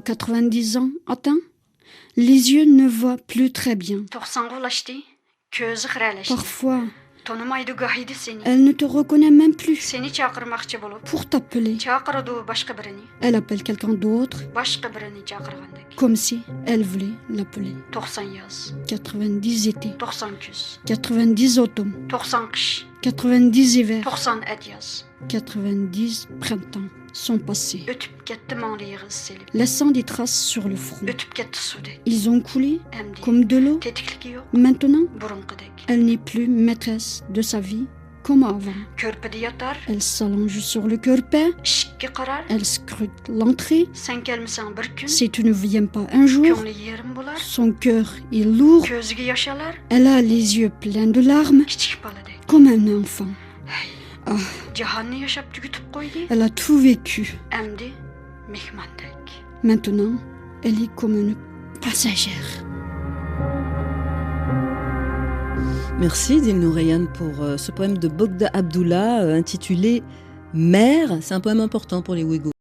90 ans atteints, les yeux ne voient plus très bien. Parfois, elle ne te reconnaît même plus. Pour t'appeler, elle appelle quelqu'un d'autre, comme si elle voulait l'appeler. 90 étés, 90 automnes, 90 hivers, 90 printemps sont passés, laissant des traces sur le front. Ils ont coulé comme de l'eau. Maintenant, elle n'est plus maîtresse de sa vie comme avant. Elle s'allonge sur le cuerpé, elle scrute l'entrée. Si tu ne viens pas un jour, son cœur est lourd. Elle a les yeux pleins de larmes, comme un enfant. Ah, elle a tout vécu. Maintenant, elle est comme une passagère. Merci Dilnur Reyhan pour ce poème de Bogda Abdullah intitulé Mère. C'est un poème important pour les Ouïghours.